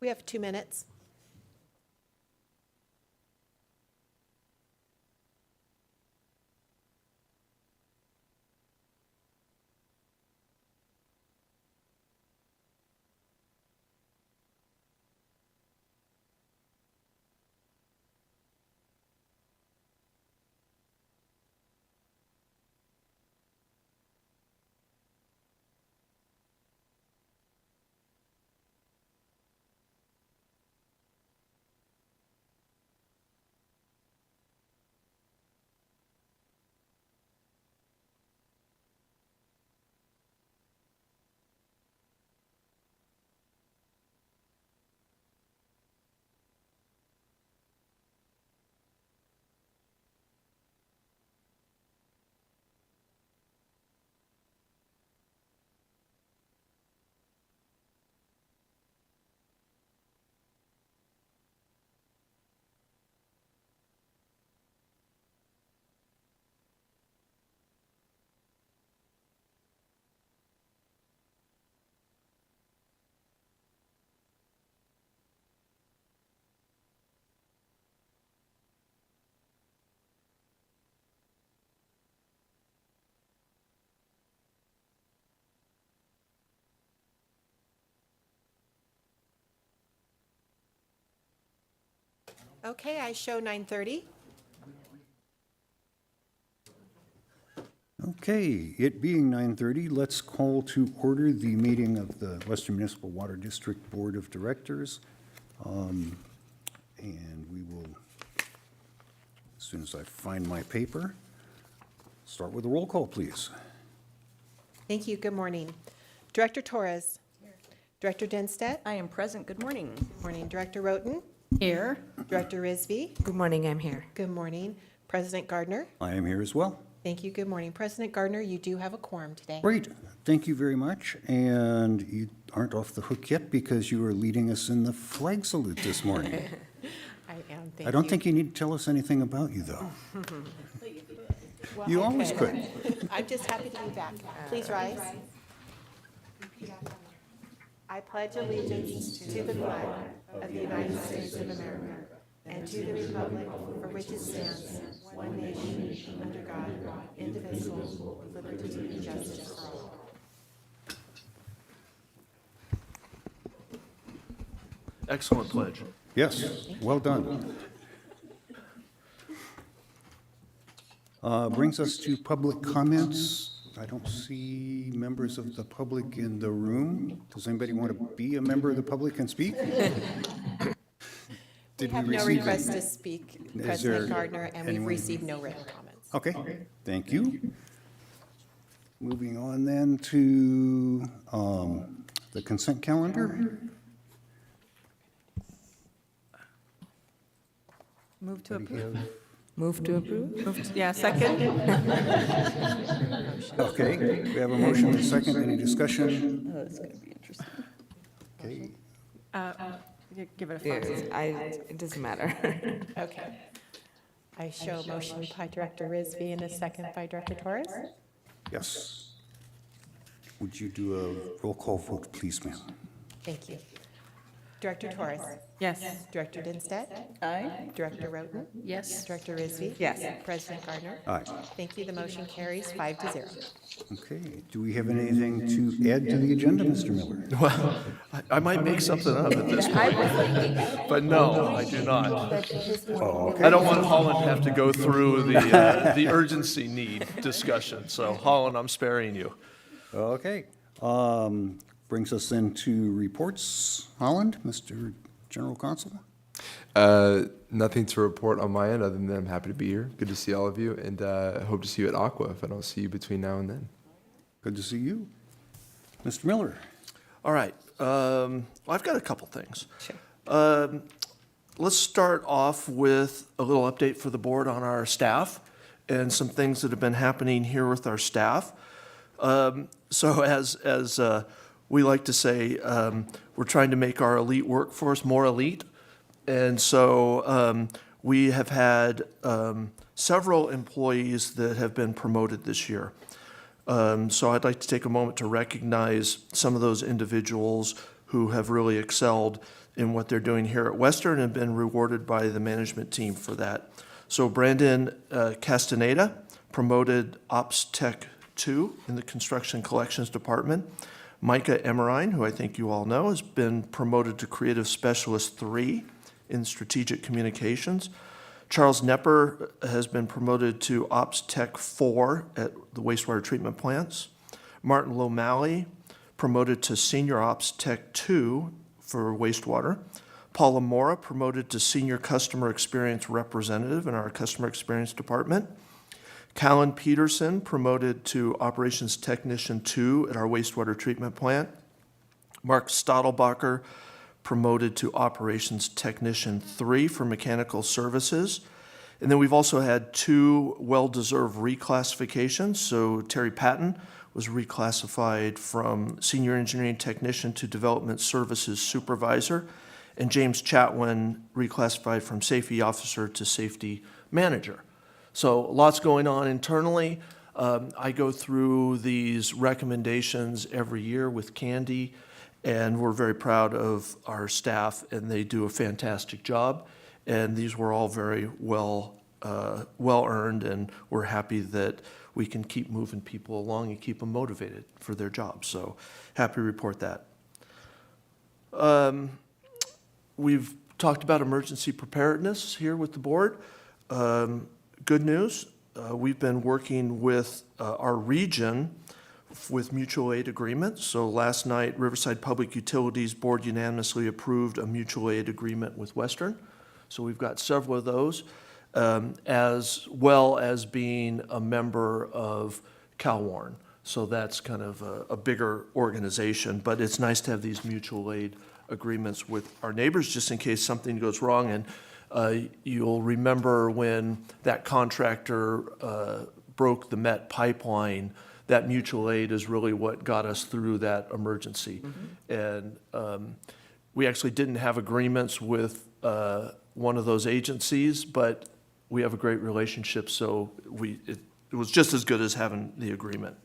We have 2 minutes. Okay, I show 9:30. Okay, it being 9:30, let's call to order the meeting of the Western Municipal Water District Board of Directors. And we will, as soon as I find my paper, start with a roll call, please. Thank you. Good morning. Director Torres. Director Denstedt. I am present. Good morning. Morning. Director Roten. Here. Director Risby. Good morning, I'm here. Good morning. President Gardner. I am here as well. Thank you. Good morning. President Gardner, you do have a quorum today. Great, thank you very much. And you aren't off the hook yet because you are leading us in the flag salute this morning. I am. Thank you. I don't think you need to tell us anything about you, though. Well, You I always could. I'm just happy to be back. Please rise. I pledge allegiance to the flag of the United States of America and to the republic for which it stands, one nation, under God, indivisible, with liberty and justice for all. Excellent pledge. Yes, well done. Brings us to public comments. I don't see members of the public in the room. Does anybody want to be a member of the public and speak? We Did have no receive request any? to speak, Is President there Gardner, and we've anyone? received no written comments. Okay, thank you. Moving on then to the consent calendar. Move to approve. Move to approve? Yeah, second. Okay, we have a motion and a second. Any discussion? Oh, it's going to be interesting. Okay, Give it a Yes, five. it doesn't matter. Okay. I show motion by Director Risby and a second by Director Torres. yes. Would you do a roll call vote, please, ma'am? Thank you. Director Torres. Yes. Director Dinstead. Aye. Director Roten. Yes. Director Risby. Yes. President Gardner. Aye. Thank you. The motion carries 5-0. Okay, do we have anything to add to the agenda, Mr. Miller? Well, I might make something up at this point, but no, I do not. I don't want Holland to have to go through the urgency need discussion, so Holland, I'm sparing you. Okay, brings us into reports. Holland, Mr. General Counsel? Nothing to report on my end other than I'm happy to be here. Good to see all of you, and hope to see you at Aqua if I don't see you between now and then. Good to see you. Mr. Miller? All right, I've got a couple things. Sure. Let's start off with a little update for the board on our staff and some things that have been happening here with our staff. So as we like to say, we're trying to make our elite workforce more elite. And so we have had several employees that have been promoted this year. So I'd like to take a moment to recognize some of those individuals who have really excelled in what they're doing here at Western and been rewarded by the management team for that. So Brandon Castaneda, promoted Ops Tech 2 in the Construction Collections Department. Micah Emerine, who I think you all know, has been promoted to Creative Specialist 3 in Strategic Communications. Charles Nepper has been promoted to Ops Tech 4 at the wastewater treatment plants. Martin Lomali, promoted to Senior Ops Tech 2 for wastewater. Paula Mora, promoted to Senior Customer Experience Representative in our Customer Experience Department. Callan Peterson, promoted to Operations Technician 2 at our wastewater treatment plant. Mark Stottlebacher, promoted to Operations Technician 3 for Mechanical Services. And then we've also had 2 well-deserved reclassifications. So Terry Patton was reclassified from Senior Engineering Technician to Development Services Supervisor, and James Chatwin reclassified from Safety Officer to Safety Manager. So lots going on internally. I go through these recommendations every year with Candy, and we're very proud of our staff, and they do a fantastic job. And these were all very well earned, and we're happy that we can keep moving people along and keep them motivated for their jobs. So happy to report that. We've talked about emergency preparedness here with the board. Good news, we've been working with our region with mutual aid agreements. So last night, Riverside Public Utilities Board unanimously approved a mutual aid agreement with Western. So we've got several of those, as well as being a member of CalWarn. So that's kind of a bigger organization, but it's nice to have these mutual aid agreements with our neighbors just in case something goes wrong. And you'll remember when that contractor broke the Met pipeline, that mutual aid is really what got us through that emergency. Mm-hmm. And we actually didn't have agreements with one of those agencies, but we have a great relationship, so it was just as good as having the agreement.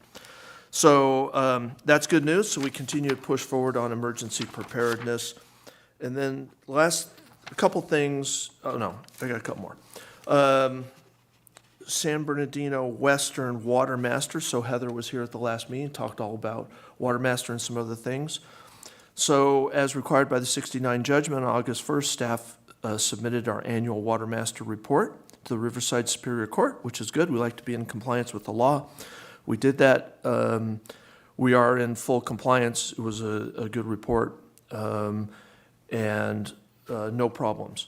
So that's good news. So we continue to push forward on emergency preparedness. And then a couple things. Oh, no, I got a couple more. San Bernardino Western Water Master. So Heather was here at the last meeting, talked all about Water Master and some other things. So as required by the 69 judgment on August 1st, staff submitted our annual Water Master report to the Riverside Superior Court, which is good. We like to be in compliance with the law. We did that. We are in full compliance. It was a good report, and no problems.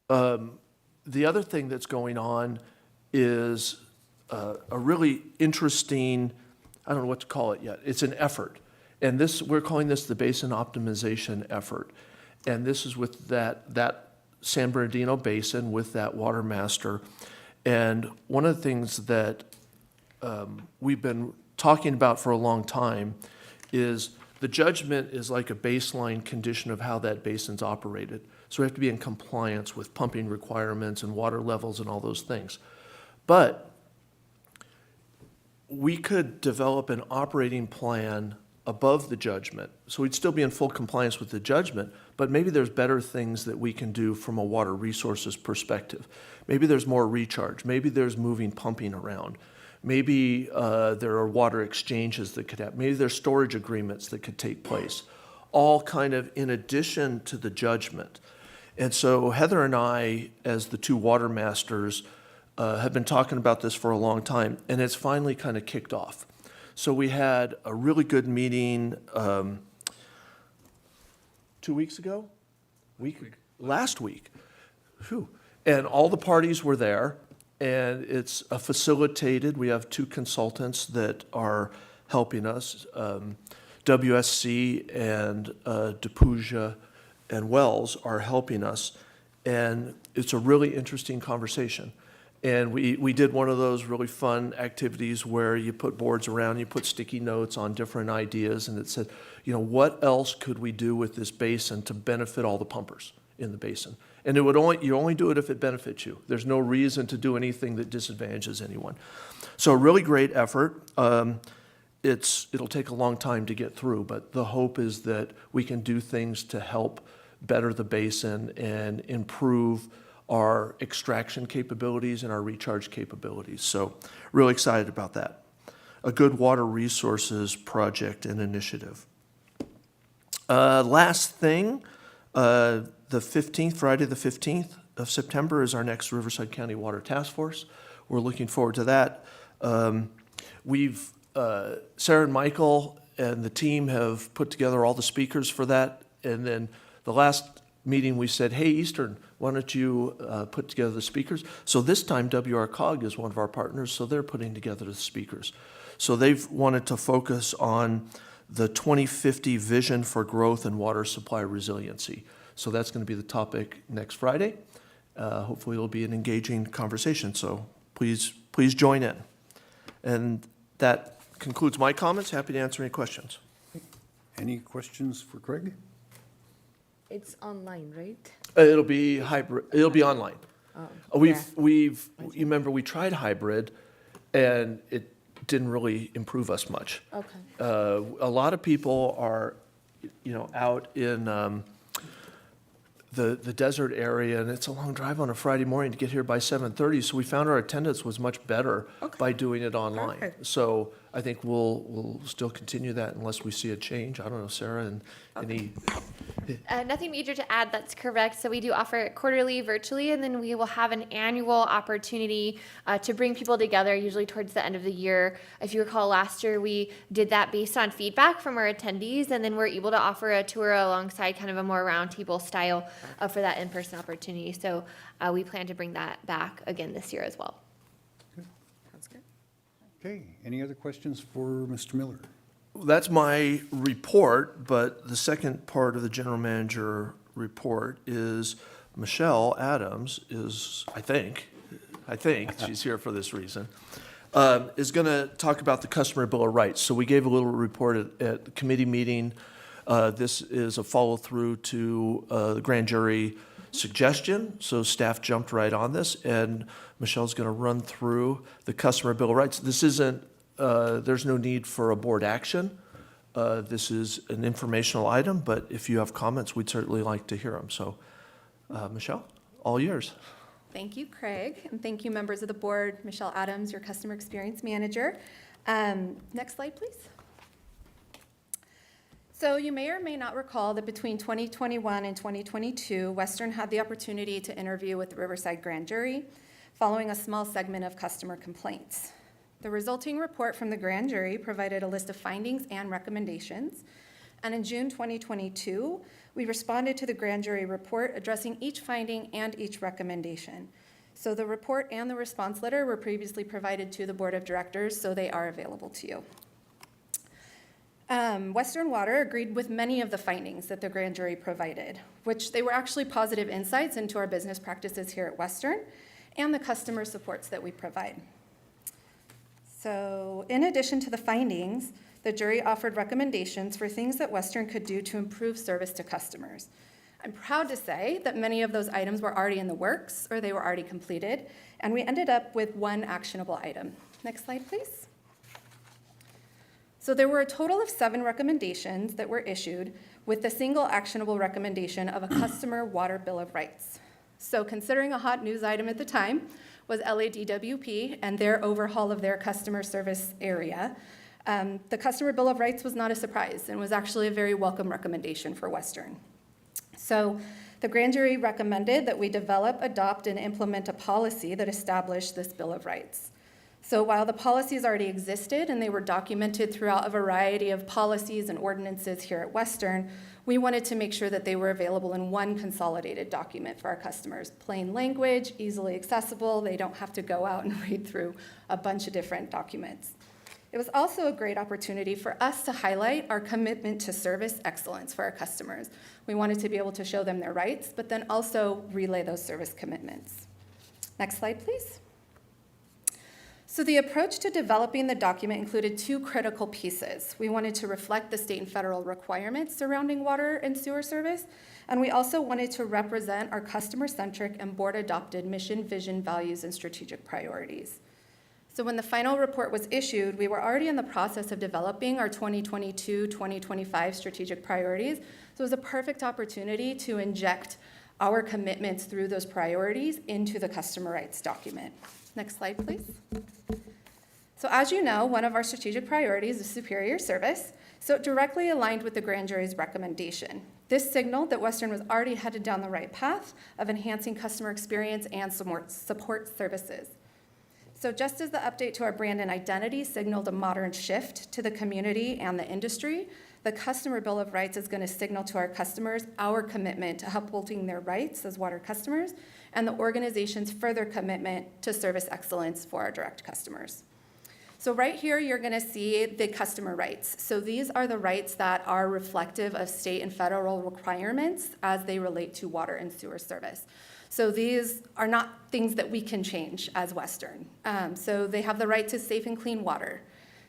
The other thing that's going on is a really interesting, I don't know what to call it yet. It's an effort. And we're calling this the Basin Optimization Effort. And this is with that San Bernardino Basin with that Water Master. And one of the things that we've been talking about for a long time is the judgment is like a baseline condition of how that basin's operated. So we have to be in compliance with pumping requirements and water levels and all those things. But we could develop an operating plan above the judgment. So we'd still be in full compliance with the judgment, but maybe there's better things that we can do from a water resources perspective. Maybe there's more recharge. Maybe there's moving pumping around. Maybe there are water exchanges that could happen. Maybe there's storage agreements that could take place, all kind of in addition to the judgment. And so Heather and I, as the two water masters, have been talking about this for a long time, and it's finally kind of kicked off. So we had a really good meeting 2 weeks ago? Last week. Whew. And all the parties were there, and it's a facilitated. We have two consultants that are helping us, WSC and DePuja and Wells are helping us, and it's a really interesting conversation. And we did one of those really fun activities where you put boards around, you put sticky notes on different ideas, and it said, what else could we do with this basin to benefit all the pumpers in the basin? And you only do it if it benefits you. There's no reason to do anything that disadvantages anyone. So a really great effort. it'll take a long time to get through, but the hope is that we can do things to help better the basin and improve our extraction capabilities and our recharge capabilities. So really excited about that. A good water resources project and initiative. Last thing, the 15th, Friday the 15th of September is our next Riverside County Water Task Force. We're looking forward to that. Sarah and Michael and the team have put together all the speakers for that. And then the last meeting, we said, hey, Eastern, why don't you put together the speakers? So this time, WRCOG is one of our partners, so they're putting together the speakers. So they've wanted to focus on the 2050 vision for growth and water supply resiliency. So that's going to be the topic next Friday. Hopefully it'll be an engaging conversation, so please join in. And that concludes my comments. Happy to answer any questions. Any questions for Craig? It's online, right? It'll be hybrid, it'll be online. Yeah. You remember we tried hybrid and it didn't really improve us much. Okay. A lot of people are, out in the desert area, and it's a long drive on a Friday morning to get here by 7:30. So we found our attendance was much better by doing it online. Perfect. So I think we'll still continue that unless we see a change. I don't know, Sarah, and any. Nothing major to add, that's correct. So we do offer it quarterly virtually, and then we will have an annual opportunity to bring people together, usually towards the end of the year. If you recall, last year we did that based on feedback from our attendees, and then we're able to offer a tour alongside kind of a more roundtable style for that in-person opportunity. So we plan to bring that back again this year as well. Sounds good. Okay, any other questions for Mr. Miller? That's my report, but the second part of the general manager report is Michelle Adams is, I think she's here for this reason, is going to talk about the customer bill of rights. So we gave a little report at the committee meeting. This is a follow-through to the grand jury suggestion, so staff jumped right on this, and Michelle's going to run through the customer bill of rights. This isn't there's no need for a board action. This is an informational item, but if you have comments, we'd certainly like to hear them. So, Michelle, all yours. Thank you, Craig, and thank you, members of the board. Michelle Adams, your Customer Experience Manager. Next slide, please. So you may or may not recall that between 2021 and 2022, Western had the opportunity to interview with the Riverside Grand Jury following a small segment of customer complaints. The resulting report from the grand jury provided a list of findings and recommendations. And in June 2022, we responded to the grand jury report addressing each finding and each recommendation. So the report and the response letter were previously provided to the board of directors, so they are available to you. Western Water agreed with many of the findings that the grand jury provided, which they were actually positive insights into our business practices here at Western and the customer supports that we provide. So in addition to the findings, the jury offered recommendations for things that Western could do to improve service to customers. I'm proud to say that many of those items were already in the works or they were already completed, and we ended up with one actionable item. Next slide, please. So there were a total of 7 recommendations that were issued with the single actionable recommendation of a customer water bill of rights. So considering a hot news item at the time was LADWP and their overhaul of their customer service area, the customer bill of rights was not a surprise and was actually a very welcome recommendation for Western. So the grand jury recommended that we develop, adopt, and implement a policy that established this bill of rights. So while the policies already existed and they were documented throughout a variety of policies and ordinances here at Western, we wanted to make sure that they were available in one consolidated document for our customers. Plain language, easily accessible, they don't have to go out and read through a bunch of different documents. It was also a great opportunity for us to highlight our commitment to service excellence for our customers. We wanted to be able to show them their rights, but then also relay those service commitments. Next slide, please. So the approach to developing the document included 2 critical pieces. We wanted to reflect the state and federal requirements surrounding water and sewer service, and we also wanted to represent our customer-centric and board-adopted mission, vision, values, and strategic priorities. So when the final report was issued, we were already in the process of developing our 2022-2025 strategic priorities. So it was a perfect opportunity to inject our commitments through those priorities into the customer rights document. Next slide, please. So as you know, one of our strategic priorities is superior service. So it directly aligned with the grand jury's recommendation. This signaled that Western was already headed down the right path of enhancing customer experience and support services. So just as the update to our brand and identity signaled a modern shift to the community and the industry, the Customer Bill of Rights is going to signal to our customers our commitment to upholding their rights as water customers and the organization's further commitment to service excellence for our direct customers. So right here, you're going to see the customer rights. So these are the rights that are reflective of state and federal requirements as they relate to water and sewer service. So these are not things that we can change as Western. So they have the right to safe and clean water.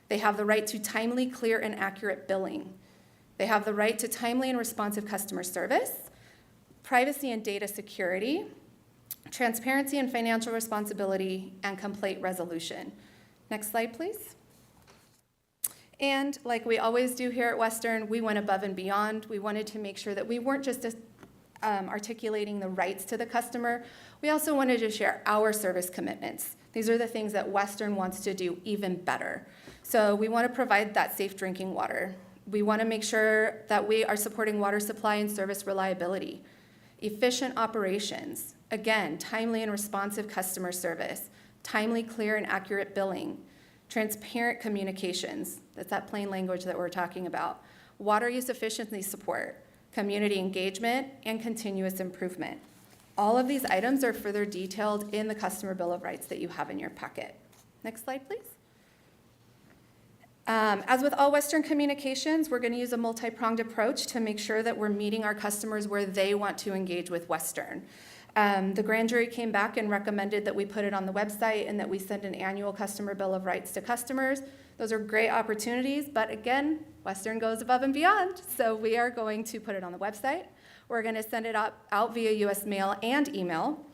They have the right to timely, clear, and accurate billing. They have the right to timely and responsive customer service, privacy and data security, transparency and financial responsibility, and complaint resolution. Next slide, please. And like we always do here at Western, we went above and beyond. We wanted to make sure that we weren't just articulating the rights to the customer. We also wanted to share our service commitments. These are the things that Western wants to do even better. So we want to provide that safe drinking water. We want to make sure that we are supporting water supply and service reliability, efficient operations, again, timely and responsive customer service, timely, clear, and accurate billing, transparent communications, that's that plain language that we're talking about, water use efficiency support, community engagement, and continuous improvement. All of these items are further detailed in the Customer Bill of Rights that you have in your packet. Next slide, please. As with all Western communications, we're going to use a multi-pronged approach to make sure that we're meeting our customers where they want to engage with Western. The grand jury came back and recommended that we put it on the website and that we send an annual Customer Bill of Rights to customers. Those are great opportunities, but again, Western goes above and beyond. So we are going to put it on the website. We're going to send it out via US mail and email.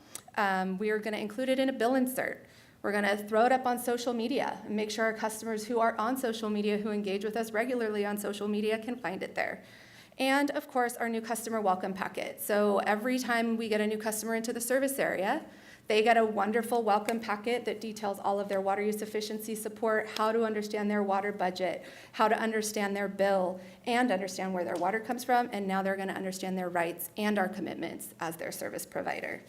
We are going to include it in a bill insert. We're going to throw it up on social media and make sure our customers who are on social media, who engage with us regularly on social media, can find it there. And of course, our new customer welcome packet. So every time we get a new customer into the service area, they get a wonderful welcome packet that details all of their water use efficiency support, how to understand their water budget, how to understand their bill, and understand where their water comes from. And now they're going to understand their rights and our commitments as their service provider.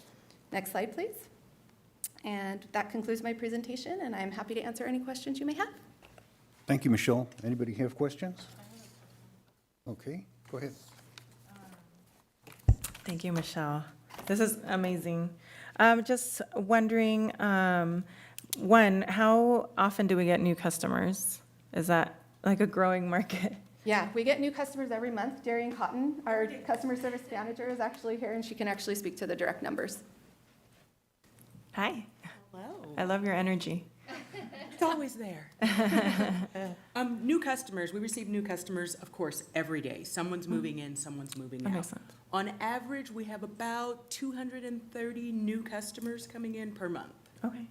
Next slide, please. And that concludes my presentation, and I'm happy to answer any questions you may have. Thank you, Michelle. Anybody have questions? Okay, go ahead. Thank you, Michelle. This is amazing. Just wondering, one, how often do we get new customers? Is that like a growing market? Yeah, we get new customers every month. Darian Cotton, our customer service manager, is actually here, and she can actually speak to the direct numbers. Hi. Hello. I love your energy. It's always there. New customers, we receive new customers, of course, every day. Someone's moving in, someone's moving That out. makes sense. On average, we have about 230 new customers coming in per month. Okay.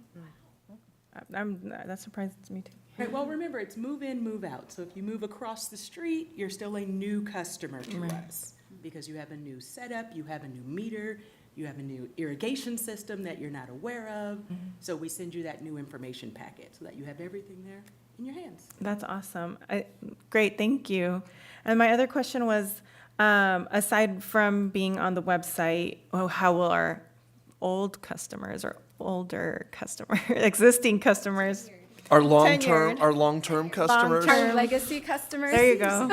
That surprises me too. Right, well, remember, it's move in, move out. So if you move across the street, you're still a new customer to Right. us because you have a new setup, you have a new meter, you have a new irrigation system that you're not aware of. So we send you that new information packet so that you have everything there in your hands. That's awesome. Great, thank you. And my other question was, aside from being on the website, how will our old customers or older customers, existing customers, Our long-term Tenured. customers? Long-term. Our legacy customers. there you go.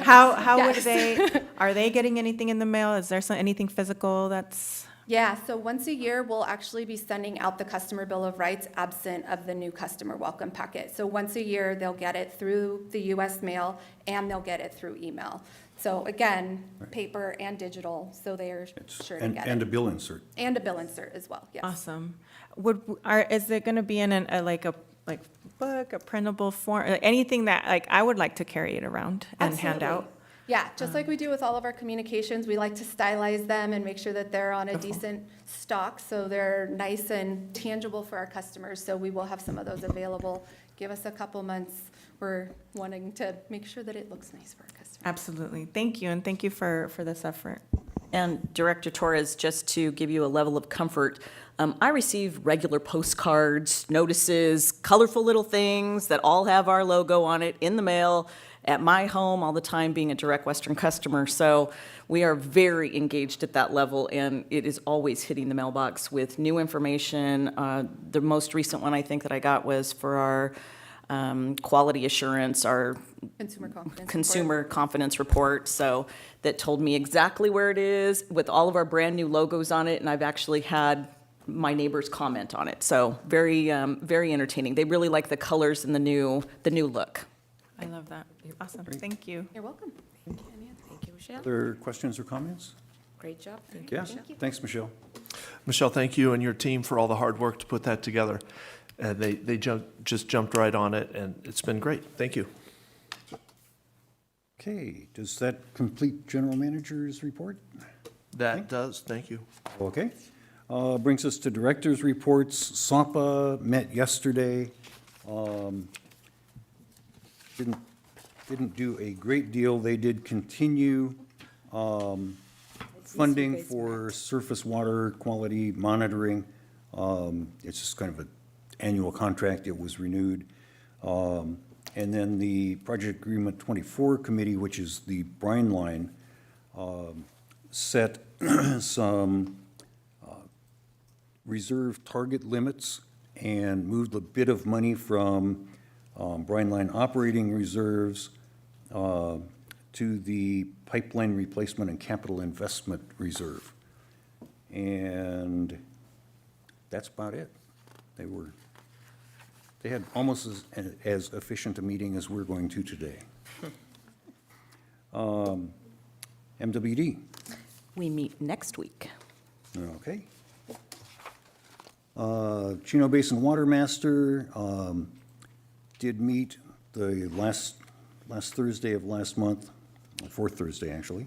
How would Yes. are they getting anything in the mail? Is there anything physical that's? Yeah, so once a year, we'll actually be sending out the Customer Bill of Rights absent of the new customer welcome packet. So once a year, they'll get it through the US mail and they'll get it through email. So again, paper and digital, so they are sure to get And a it. bill insert. And a bill insert as well, yes. Awesome. Is it going to be in a book, a printable form, anything that I would like to carry it around and hand Absolutely. out? Yeah, just like we do with all of our communications, we like to stylize them and make sure that they're on a decent stock, so they're nice and tangible for our customers. So we will have some of those available. Give us a couple months. We're wanting to make sure that it looks nice for our customers. Absolutely. Thank you, and thank you for this effort. And Director Torres, just to give you a level of comfort, I receive regular postcards, notices, colorful little things that all have our logo on it in the mail at my home all the time, being a Direct Western customer. So we are very engaged at that level, and it is always hitting the mailbox with new information. The most recent one I think that I got was for our quality assurance, our consumer confidence report, so that told me exactly where it is with all of our brand new logos on it, and I've actually had my neighbors comment on it. So very, very entertaining. They really like the colors and the new look. I love that. Awesome. Thank you. You're welcome. Thank you, Michelle. Other questions or comments? Great job. Thank you, Yeah, Michelle. thanks, Michelle. Michelle, thank you and your team for all the hard work to put that together. They just jumped right on it, and it's been great. Thank you. Okay, does that complete general manager's report? That does, thank you. Okay. Brings us to director's reports. SAPA met yesterday. Didn't do a great deal. They did continue funding for surface water quality monitoring. It's just kind of an annual contract. It was renewed. And then the Project Agreement 24 Committee, which is the brine line, set some reserve target limits and moved a bit of money from brine line operating reserves to the pipeline replacement and capital investment reserve. And that's about it. They had almost as efficient a meeting as we're going to today. MWD. We meet next week. Okay. Chino Basin Water Master did meet the last Thursday of last month, fourth Thursday, actually.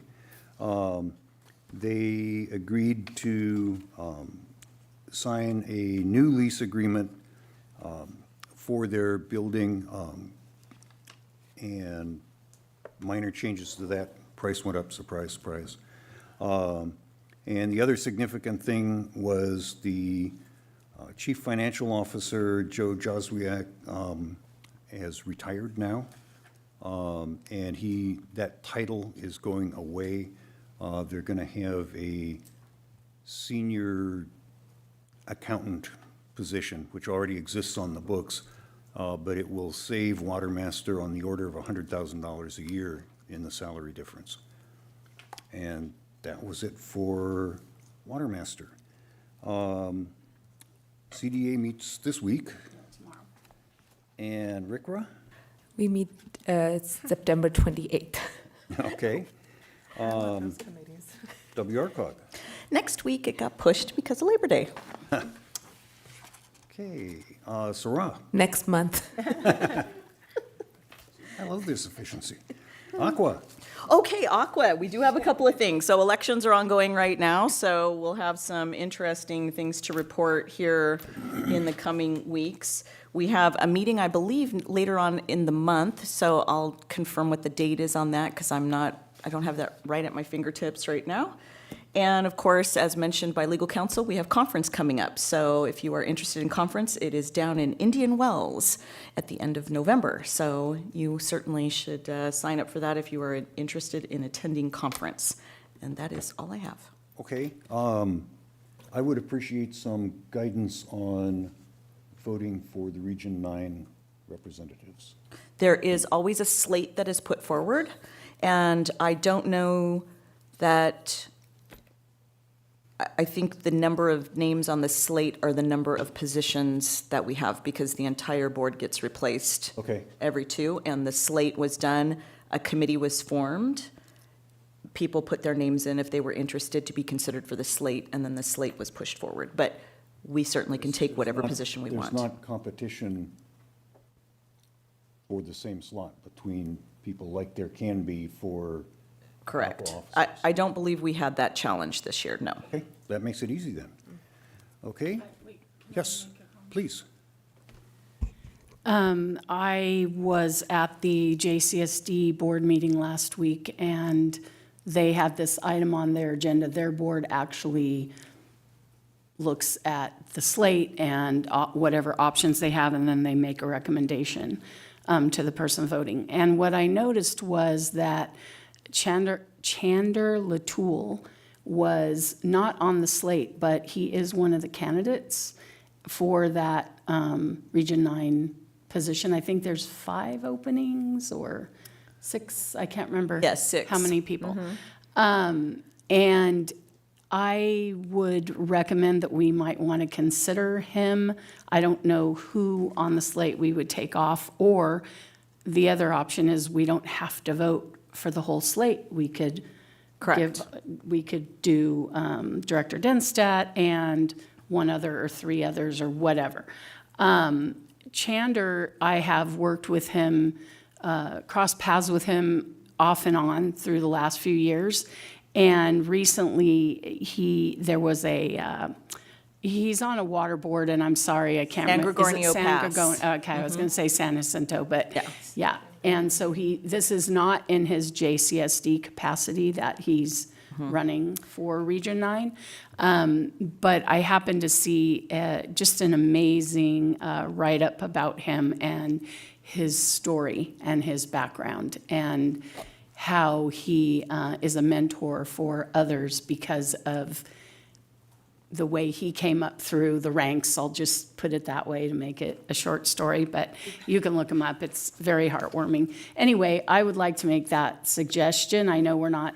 They agreed to sign a new lease agreement for their building, and minor changes to that. Price went up, surprise, surprise. And the other significant thing was the Chief Financial Officer, Joe Joswiak, has retired now. And that title is going away. They're going to have a senior accountant position, which already exists on the books, but it will save Watermaster on the order of $100,000 a year in the salary difference. And that was it for Watermaster. CDA meets this week. And RCRA? We meet September 28th. Okay. WRCOG. Next week, it got pushed because of Labor Day. Okay. Sarah. Next month. I love this efficiency. Aqua. Okay, Aqua, we do have a couple of things. So elections are ongoing right now, so we'll have some interesting things to report here in the coming weeks. We have a meeting, I believe, later on in the month, so I'll confirm what the date is on that, because I don't have that right at my fingertips right now. And of course, as mentioned by legal counsel, we have conference coming up. So if you are interested in conference, it is down in Indian Wells at the end of November. So you certainly should sign up for that if you are interested in attending conference. And that is all I have. Okay. I would appreciate some guidance on voting for the Region 9 representatives. There is always a slate that is put forward, and I don't know that. I think the number of names on the slate are the number of positions that we have, because the entire board gets replaced every 2, and the slate was done, a committee was formed, people put their names in if they were interested to be considered for the slate, and then the slate was pushed forward. But we certainly can take whatever position we want. There's not competition for the same slot between people like there can be for Correct. Aqua offices. I don't believe we had that challenge this year, no. Okay, that makes it easy then. Okay? Yes, please. I was at the JCSD board meeting last week, and they had this item on their agenda. Their board actually looks at the slate and whatever options they have, and then they make a recommendation to the person voting. And what I noticed was that Chander Latoul was not on the slate, but he is one of the candidates for that Region 9 position. I think there's 5 openings or 6, I can't remember. Yes, 6. How many people. And I would recommend that we might want to consider him. I don't know who on the slate we would take off, or the other option is we don't have to vote for the whole slate. We could Correct. we could do Director Denstadt and one other or 3 others or whatever. Chander, I have worked with him, crossed paths with him off and on through the last few years. And recently, there was he's on a water board, and I'm sorry, I can't San remember. Is it Gregorio San Pass. Gregorio? Okay, I was going to say San Jacinto, but Yeah. yeah. And so this is not in his JCSD capacity that he's running for Region 9. But I happened to see just an amazing write-up about him and his story and his background, and how he is a mentor for others because of the way he came up through the ranks. I'll just put it that way to make it a short story, but you can look him up. It's very heartwarming. Anyway, I would like to make that suggestion. I know we're not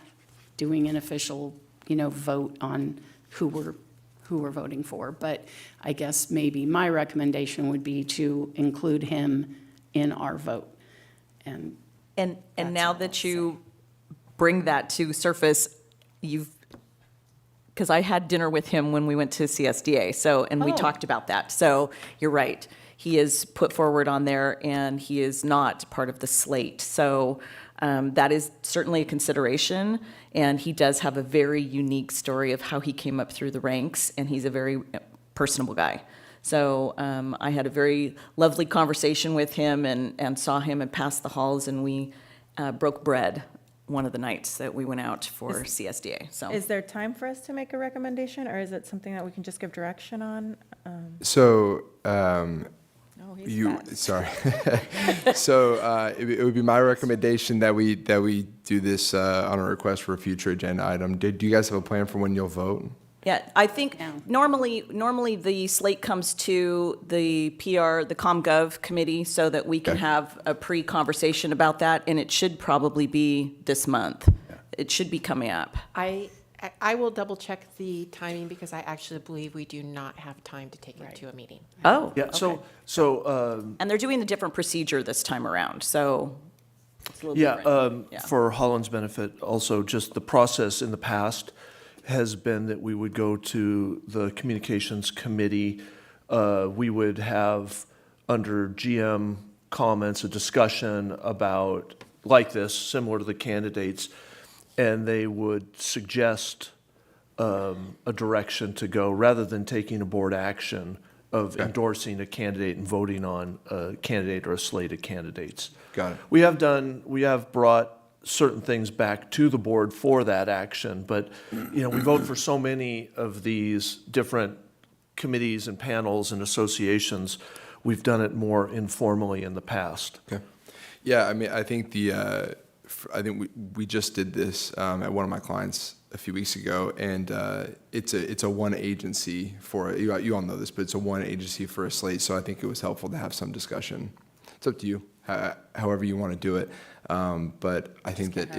doing an official, vote on who we're voting for, but I guess maybe my recommendation would be to include him in our vote. And And That's now all that I'll you bring that to surface, because I had dinner with him when we went to CSDA, and we Oh. talked about that. So you're right. He is put forward on there, and he is not part of the slate. So that is certainly a consideration, and he does have a very unique story of how he came up through the ranks, and he's a very personable guy. So I had a very lovely conversation with him and saw him and passed the halls, and we broke bread one of the nights that we went out for CSDA. So Is there time for us to make a recommendation, or is it something that we can just give direction on? So, Oh, he's fast. sorry. So, it would be my recommendation that we do this on a request for a future agenda item. Do you guys have a plan for when you'll vote? yeah, I think normally the slate comes to the PR, the ComGov committee, so that we can Okay. have a pre-conversation about that, and it should probably be this month. It should be coming up. I will double check the timing because I actually believe we do not have time to take it to a meeting. Oh, Yeah, so and they're doing a different procedure this time around, so it's a little yeah, different. Yeah. for Holland's benefit, also, just the process in the past has been that we would go to the communications committee. We would have, under GM comments, a discussion about, like this, similar to the candidates, and they would suggest a direction to go, rather than taking a board action of endorsing a candidate and voting on a candidate or a slate of candidates. Got it. We have brought certain things back to the board for that action, but, we vote for so many of these different committees and panels and associations. We've done it more informally in the past. Okay. Yeah, I mean, I think we just did this at one of my clients a few weeks ago, and it's a one agency for you all know this, but it's a one agency for a slate. So I think it was helpful to have some discussion. It's up to you, however you want to do it. But I think that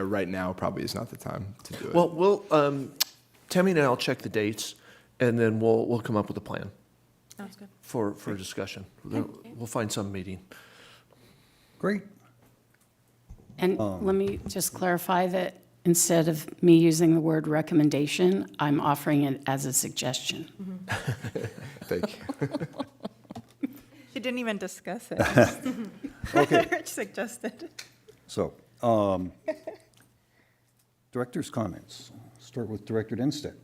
right now probably is not the time to do it. Well, Tammy and I'll check the dates, and then we'll come up with a plan Sounds good. for discussion. We'll find some meeting. Great. And let me just clarify that instead of me using the word recommendation, I'm offering it as a suggestion. Thank you. She didn't even discuss it. Okay. Rich suggested. So, Director's comments. Start with Director Denstedt.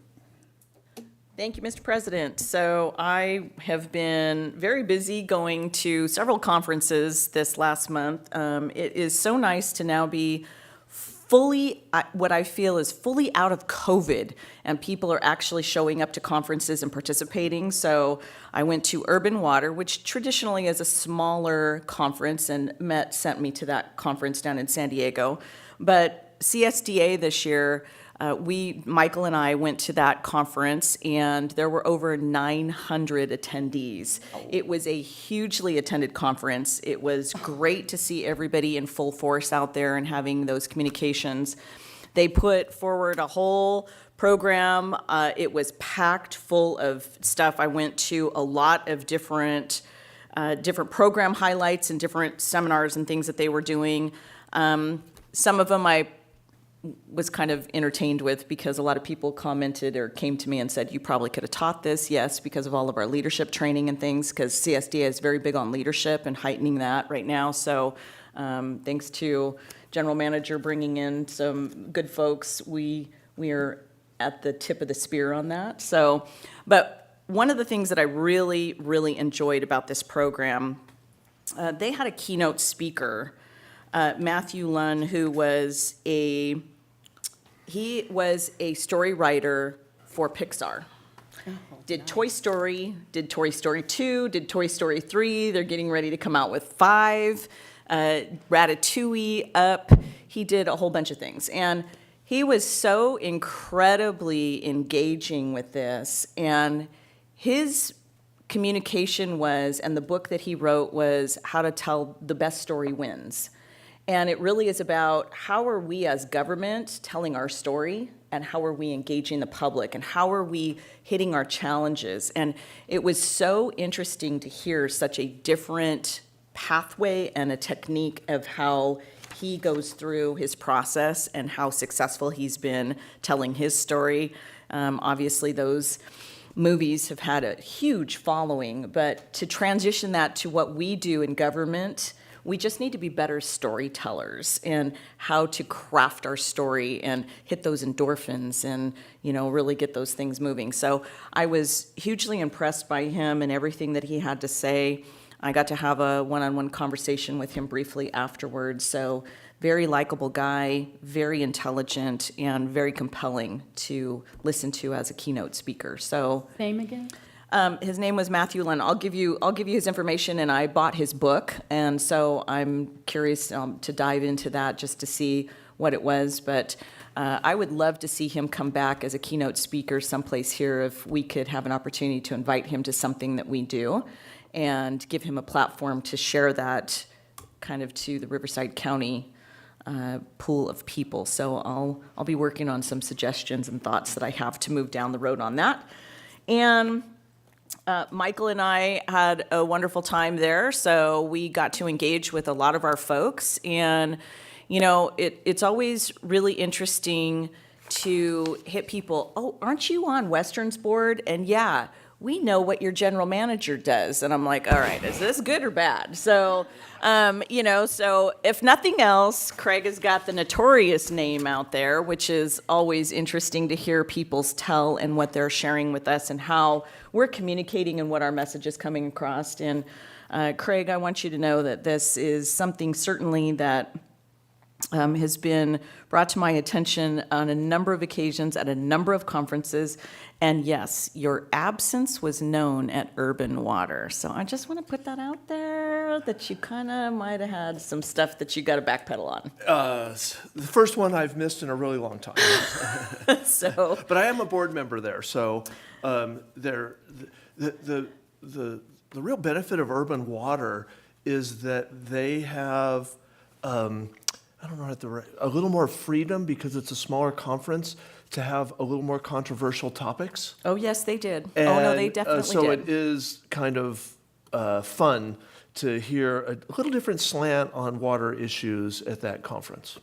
Thank you, Mr. President. So I have been very busy going to several conferences this last month. It is so nice to now be fully, what I feel is fully out of COVID, and people are actually showing up to conferences and participating. So I went to Urban Water, which traditionally is a smaller conference, and sent me to that conference down in San Diego. But CSDA this year, Michael and I went to that conference, and there were over 900 attendees. It was a hugely attended conference. It was great to see everybody in full force out there and having those communications. They put forward a whole program. It was packed full of stuff. I went to a lot of different program highlights and different seminars and things that they were doing. Some of them I was kind of entertained with, because a lot of people commented or came to me and said, you probably could have taught this. Yes, because of all of our leadership training and things, because CSDA is very big on leadership and heightening that right now. So thanks to General Manager bringing in some good folks, we are at the tip of the spear on that. So, but one of the things that I really, really enjoyed about this program, they had a keynote speaker, Matthew Lunn, who was he was a story writer for Pixar. Did Toy Story, did Toy Story 2, did Toy Story 3. They're getting ready to come out with 5. Ratatouille, Up. He did a whole bunch of things. And he was so incredibly engaging with this. And his communication was, and the book that he wrote was How to Tell the Best Story Wins. And it really is about how are we as government telling our story, and how are we engaging the public, and how are we hitting our challenges. And it was so interesting to hear such a different pathway and a technique of how he goes through his process and how successful he's been telling his story. Obviously, those movies have had a huge following, but to transition that to what we do in government, we just need to be better storytellers, and how to craft our story and hit those endorphins and, really get those things moving. So I was hugely impressed by him and everything that he had to say. I got to have a one-on-one conversation with him briefly afterwards. So very likable guy, very intelligent, and very compelling to listen to as a keynote speaker. So Name again? his name was Matthew Lunn. I'll give you his information, and I bought his book, and so I'm curious to dive into that just to see what it was. But I would love to see him come back as a keynote speaker someplace here, if we could have an opportunity to invite him to something that we do and give him a platform to share that kind of to the Riverside County pool of people. So I'll be working on some suggestions and thoughts that I have to move down the road on that. And Michael and I had a wonderful time there, so we got to engage with a lot of our folks. And, it's always really interesting to hit people, oh, aren't you on Western's board? And yeah, we know what your general manager does. And I'm like, all right, is this good or bad? So, so if nothing else, Craig has got the notorious name out there, which is always interesting to hear people's tell and what they're sharing with us and how we're communicating and what our message is coming across. And Craig, I want you to know that this is something certainly that has been brought to my attention on a number of occasions at a number of conferences. And yes, your absence was known at Urban Water. So I just want to put that out there, that you kind of might have had some stuff that you got to backpedal on. The first one I've missed in a really long time. So, But I am a board member there, so the real benefit of Urban Water is that they have a little more freedom, because it's a smaller conference, to have a little more controversial topics. oh yes, they did. Oh no, they definitely So did. it is kind of fun to hear a little different slant on water issues at that conference.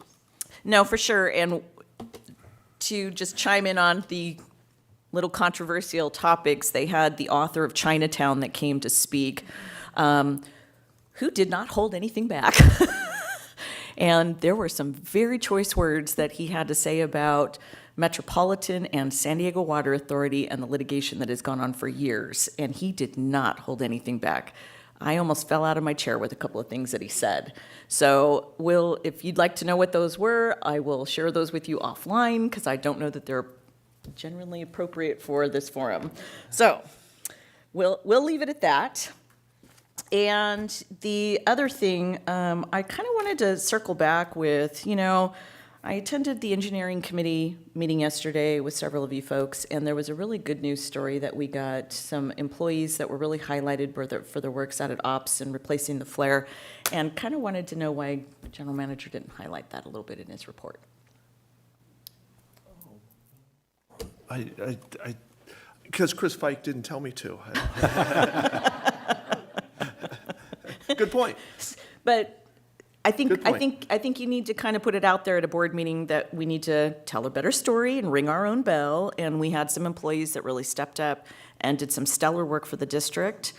No, for sure. And to just chime in on the little controversial topics, they had the author of Chinatown that came to speak, who did not hold anything back. And there were some very choice words that he had to say about Metropolitan and San Diego Water Authority and the litigation that has gone on for years. And he did not hold anything back. I almost fell out of my chair with a couple of things that he said. So if you'd like to know what those were, I will share those with you offline because I don't know that they're generally appropriate for this forum. So we'll leave it at that. And the other thing, I kind of wanted to circle back with, I attended the engineering committee meeting yesterday with several of you folks, and there was a really good news story that we got some employees that were really highlighted for their works out at ops and replacing the flare, and kind of wanted to know why the general manager didn't highlight that a little bit in his report. Because Chris Fike didn't tell me to. Good point. But I think Good point. I think you need to kind of put it out there at a board meeting that we need to tell a better story and ring our own bell. And we had some employees that really stepped up and did some stellar work for the district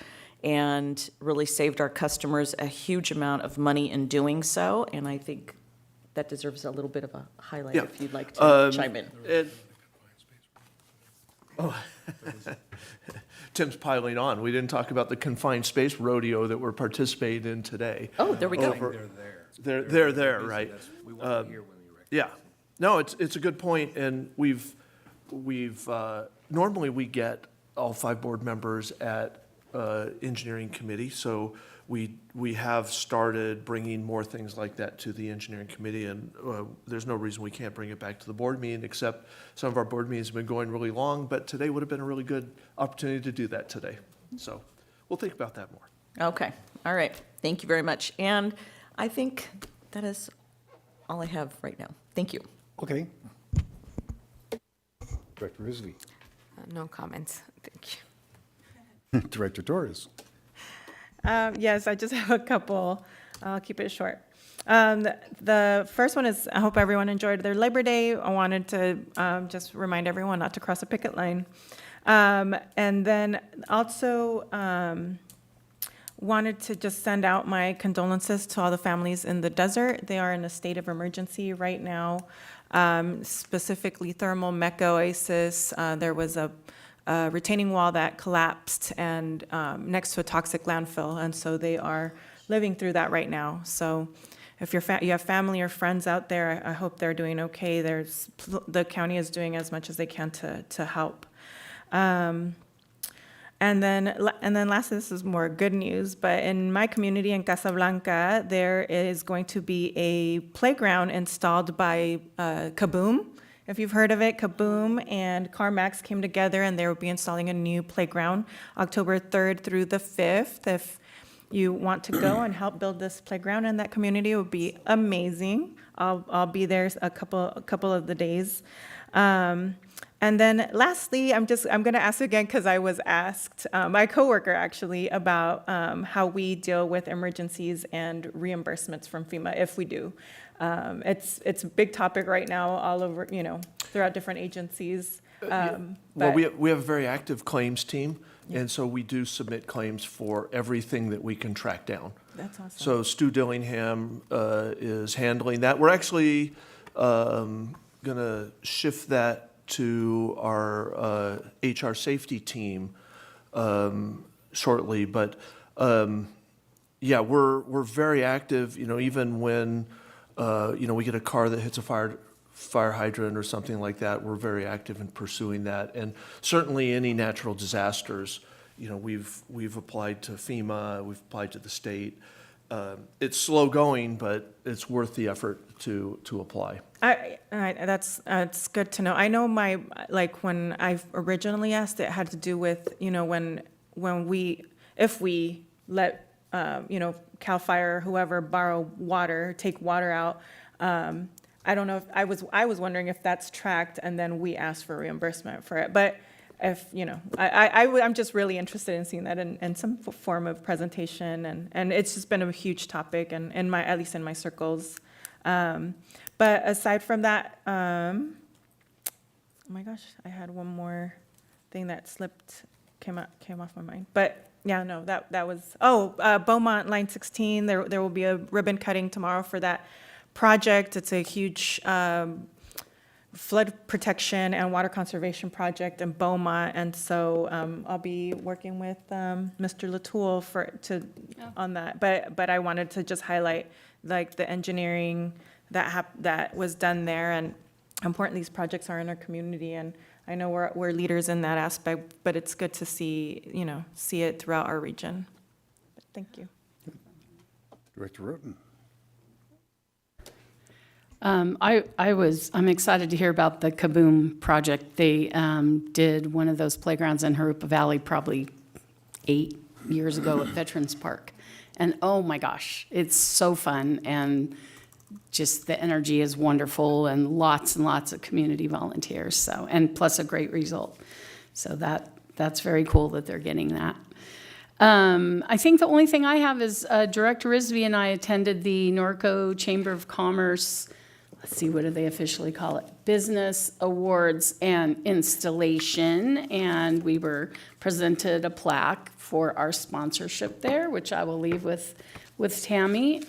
and really saved our customers a huge amount of money in doing so. And I think that deserves a little bit of a highlight Yeah. if you'd like to chime in. Tim's piling on. We didn't talk about the confined space rodeo that we're participating in today. Oh, there we go. They're there, right? Yeah. No, it's a good point, and we've normally we get all 5 board members at engineering committee, so we have started bringing more things like that to the engineering committee, and there's no reason we can't bring it back to the board meeting, except some of our board meetings have been going really long, but today would have been a really good opportunity to do that today. So we'll think about that more. Okay. All right. Thank you very much. And I think that is all I have right now. Thank you. Okay. Director Risley. No comments. Thank you. Director Torres. Yes, I just have a couple. I'll keep it short. The first one is, I hope everyone enjoyed their Labor Day. I wanted to just remind everyone not to cross a picket line. And then also wanted to just send out my condolences to all the families in the desert. They are in a state of emergency right now, specifically Thermal Mecca Oasis. There was a retaining wall that collapsed and next to a toxic landfill, and so they are living through that right now. So if you have family or friends out there, I hope they're doing okay. The county is doing as much as they can to help. And then lastly, this is more good news, but in my community in Casablanca, there is going to be a playground installed by Kaboom. If you've heard of it, Kaboom and CarMax came together and they will be installing a new playground October 3rd through the 5th. If you want to go and help build this playground in that community, it would be amazing. I'll be there a couple of the days. And then lastly, I'm going to ask again because I was asked, my coworker actually, about how we deal with emergencies and reimbursements from FEMA if we do. It's a big topic right now all over, throughout different agencies. Well, but- we have a very active claims team, and so we do submit claims for everything that we can track down. That's awesome. So Stu Dillingham is handling that. We're actually going to shift that to our HR safety team shortly. But yeah, we're very active. Even when we get a car that hits a fire hydrant or something like that, we're very active in pursuing that. And certainly any natural disasters, we've applied to FEMA, we've applied to the state. It's slow going, but it's worth the effort to apply. That's good to know. I know when I originally asked, it had to do with, if we let, CAL FIRE, whoever take water out. I don't know if I was wondering if that's tracked and then we ask for reimbursement for it. But if, I'm just really interested in seeing that in some form of presentation, and it's just been a huge topic and at least in my circles. But aside from that, oh my gosh, I had one more thing that came off my mind. But yeah, no, that was, Beaumont Line 16, there will be a ribbon cutting tomorrow for that project. It's a huge flood protection and water conservation project in Beaumont, and so I'll be working with Mr. Latoul on that. But I wanted to just highlight like the engineering that was done there, and how important these projects are in our community. And I know we're leaders in that aspect, but it's good to see it throughout our region. Thank you. Director Roten. I'm excited to hear about the Kaboom project. They did one of those playgrounds in Harupa Valley probably 8 years ago at Veterans Park. And oh my gosh, it's so fun, and just the energy is wonderful, and lots of community volunteers. So, and plus a great result. So that's very cool that they're getting that. I think the only thing I have is Director Risby and I attended the Norco Chamber of Commerce, let's see, what do they officially call it? Business Awards and Installation, and we were presented a plaque for our sponsorship there, which I will leave with Tammy.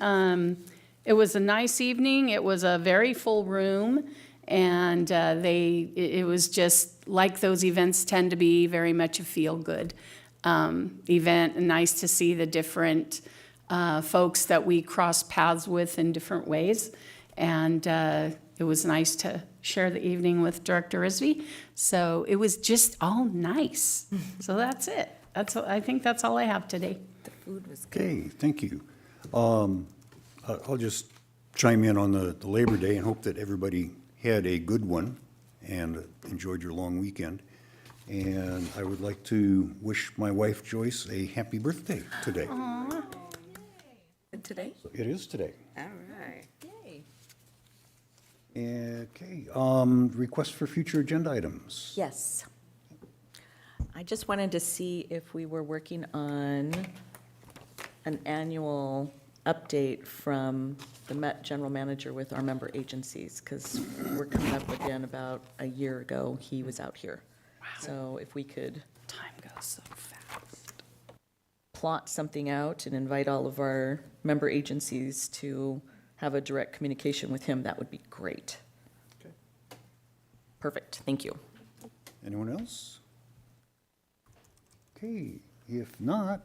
It was a nice evening. It was a very full room, and it was just like those events tend to be, very much a feel-good event. Nice to see the different folks that we cross paths with in different ways. And it was nice to share the evening with Director Risby. So it was just all nice. So that's it. I think that's all I have today. The food was good. Okay, thank you. I'll just chime in on the Labor Day and hope that everybody had a good one and enjoyed your long weekend. And I would like to wish my wife Joyce a happy birthday today. Today? It is today. All right. Yay. Okay, request for future agenda items. Yes. I just wanted to see if we were working on an annual update from the Met General Manager with our member agencies, because we're coming up again about a year ago, he was out here. So if we could Time goes so fast. plot something out and invite all of our member agencies to have a direct communication with him, that would be great. Okay. Perfect, thank you. Anyone else? Okay, if not,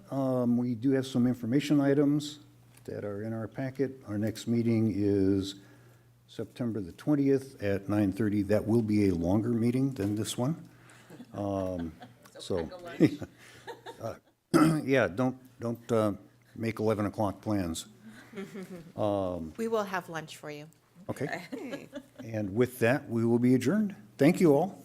we do have some information items that are in our packet. Our next meeting is September the 20th at 9:30. That will be a longer meeting than this one. Yeah, don't make 11 o'clock plans. We will have lunch for you. Okay. And with that, we will be adjourned. Thank you all.